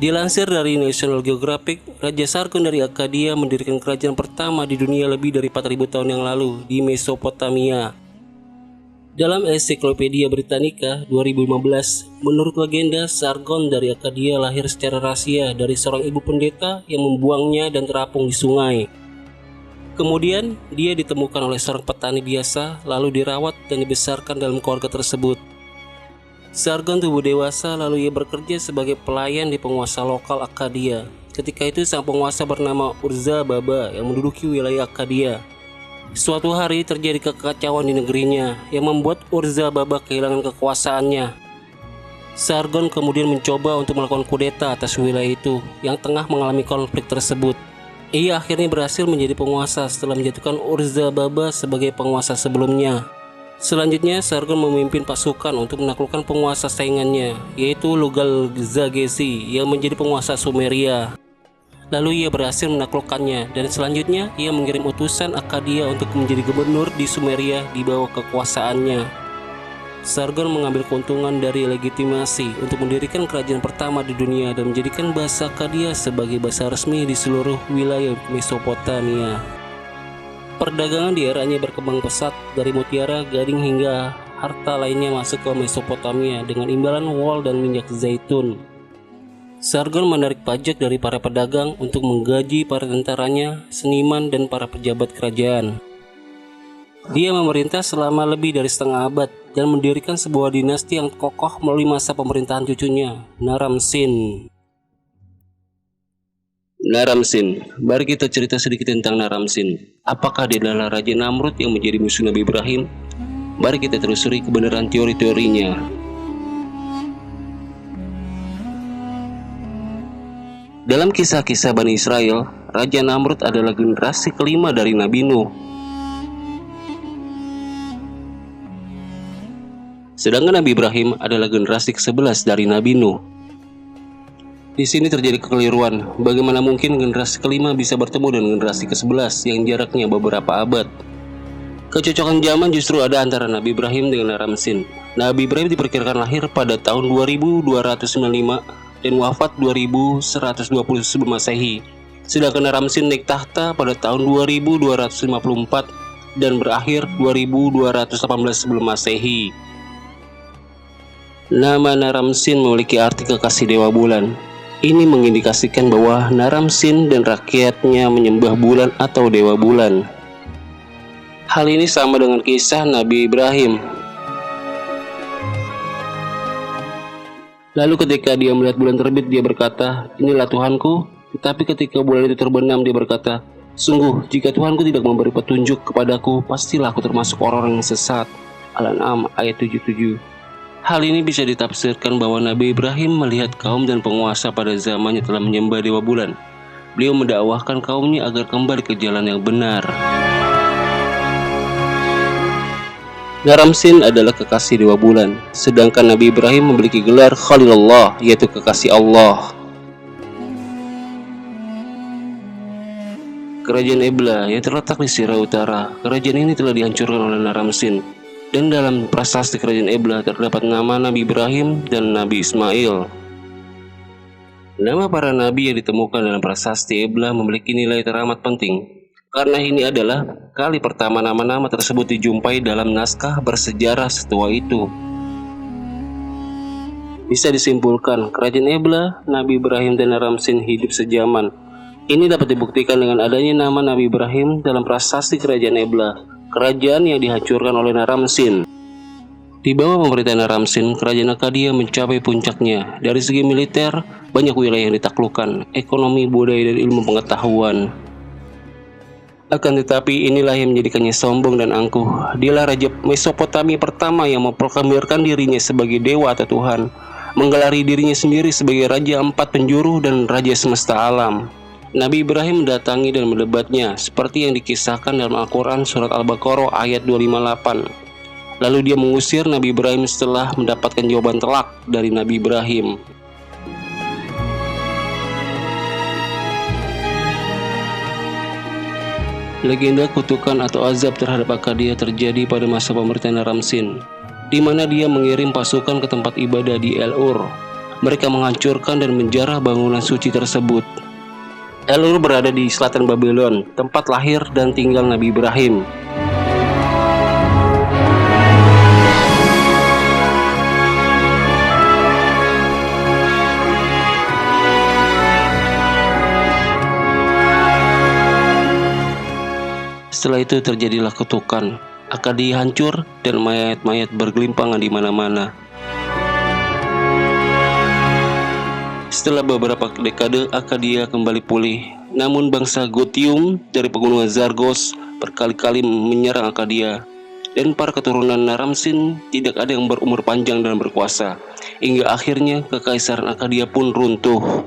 Dilansir dari National Geographic, Raja Sargon dari Akkadia mendirikan kerajaan pertama di dunia lebih dari 4.000 tahun yang lalu di Mesopotamia. Dalam Ensiklopedia Britannica 2015, menurut legenda, Sargon dari Akkadia lahir secara rahasia dari seorang ibu pendeta yang membuangnya dan terapung di sungai. Kemudian, dia ditemukan oleh seorang petani biasa, lalu dirawat dan dibesarkan dalam keluarga tersebut. Sargon tumbuh dewasa, lalu ia bekerja sebagai pelayan di penguasa lokal Akkadia. Ketika itu, sang penguasa bernama Urza-Baba yang menduduki wilayah Akkadia. Suatu hari terjadi kekacauan di negerinya yang membuat Urza-Baba kehilangan kekuasaannya. Sargon kemudian mencoba untuk melakukan kudeta atas wilayah itu yang tengah mengalami konflik tersebut. Ia akhirnya berhasil menjadi penguasa setelah menjatuhkan Urza-Baba sebagai penguasa sebelumnya. Selanjutnya, Sargon memimpin pasukan untuk menaklukkan penguasa saingannya, yaitu Lugal-Zagesi yang menjadi penguasa Sumeria. Lalu ia berhasil menaklukkannya, dan selanjutnya ia mengirim utusan Akkadia untuk menjadi gubernur di Sumeria di bawah kekuasaannya. Sargon mengambil keuntungan dari legitimasi untuk mendirikan kerajaan pertama di dunia dan menjadikan bahasa Akkadia sebagai bahasa resmi di seluruh wilayah Mesopotamia. Perdagangan di eranya berkembang pesat, dari mutiara, gading hingga harta lainnya masuk ke Mesopotamia dengan imbalan wol dan minyak zaitun. Sargon menarik pajak dari para pedagang untuk menggaji para tentaranya, seniman, dan para pejabat kerajaan. Dia memerintah selama lebih dari setengah abad dan mendirikan sebuah dinasti yang kokoh melalui masa pemerintahan cucunya, Naram-Sin. Naram-Sin. Mari kita cerita sedikit tentang Naram-Sin. Apakah dia adalah Raja Namrud yang menjadi musuh Nabi Ibrahim? Mari kita telusuri kebenaran teori-teorinya. Dalam kisah-kisah Bani Israel, Raja Namrud adalah generasi kelima dari Nabi Nuh. Sedangkan Nabi Ibrahim adalah generasi ke-11 dari Nabi Nuh. Di sini terjadi kekeliruan. Bagaimana mungkin generasi kelima bisa bertemu dengan generasi ke-11 yang jaraknya beberapa abad? Kecocokan zaman justru ada antara Nabi Ibrahim dengan Naram-Sin. Nabi Ibrahim diperkirakan lahir pada tahun 2295 dan wafat 2120 sebelum Masehi. Sedangkan Naram-Sin naik tahta pada tahun 2254 dan berakhir 2218 sebelum Masehi. Nama Naram-Sin memiliki arti kekasih Dewa Bulan. Ini mengindikasikan bahwa Naram-Sin dan rakyatnya menyembah bulan atau Dewa Bulan. Hal ini sama dengan kisah Nabi Ibrahim. Lalu ketika dia melihat bulan terbit, dia berkata, "Inilah Tuhanku." Tetapi ketika bulan itu terbenam, dia berkata, "Sungguh, jika Tuhanku tidak memberi petunjuk kepadaku, pastilah aku termasuk orang-orang yang sesat." Al-An'am ayat 77. Hal ini bisa ditafsirkan bahwa Nabi Ibrahim melihat kaum dan penguasa pada zamannya telah menyembah Dewa Bulan. Beliau mendakwahkan kaumnya agar kembali ke jalan yang benar. Naram-Sin adalah kekasih Dewa Bulan, sedangkan Nabi Ibrahim memiliki gelar Khalilullah, yaitu kekasih Allah. Kerajaan Ebla yang terletak di Sirah Utara, kerajaan ini telah dihancurkan oleh Naram-Sin, dan dalam prasasti kerajaan Ebla terdapat nama Nabi Ibrahim dan Nabi Ismail. Nama para nabi yang ditemukan dalam prasasti Ebla memiliki nilai teramat penting, karena ini adalah kali pertama nama-nama tersebut dijumpai dalam naskah bersejarah setua itu. Bisa disimpulkan, kerajaan Ebla, Nabi Ibrahim dan Naram-Sin hidup sejaman. Ini dapat dibuktikan dengan adanya nama Nabi Ibrahim dalam prasasti kerajaan Ebla, kerajaan yang dihancurkan oleh Naram-Sin. Di bawah pemerintahan Naram-Sin, kerajaan Akkadia mencapai puncaknya. Dari segi militer, banyak wilayah yang ditaklukkan, ekonomi, budaya, dan ilmu pengetahuan. Akan tetapi inilah yang menjadikannya sombong dan angkuh. Dialah Raja Mesopotamia pertama yang memproklamirkan dirinya sebagai dewa atau Tuhan, menggelari dirinya sendiri sebagai Raja Empat Penjuru dan Raja Semesta Alam. Nabi Ibrahim mendatangi dan mendebatnya, seperti yang dikisahkan dalam Al-Quran Surat Al-Baqarah ayat 258. Lalu dia mengusir Nabi Ibrahim setelah mendapatkan jawaban telak dari Nabi Ibrahim. Legenda kutukan atau azab terhadap Akkadia terjadi pada masa pemerintahan Naram-Sin, di mana dia mengirim pasukan ke tempat ibadah di El-Ur. Mereka menghancurkan dan menjarah bangunan suci tersebut. El-Ur berada di selatan Babylon, tempat lahir dan tinggal Nabi Ibrahim. Setelah itu terjadilah kutukan. Akkadia hancur dan mayat-mayat bergelimpangan di mana-mana. Setelah beberapa dekade, Akkadia kembali pulih. Namun bangsa Gotium dari pegunungan Zargos berkali-kali menyerang Akkadia. Dan para keturunan Naram-Sin tidak ada yang berumur panjang dan berkuasa. Hingga akhirnya kekaisaran Akkadia pun runtuh.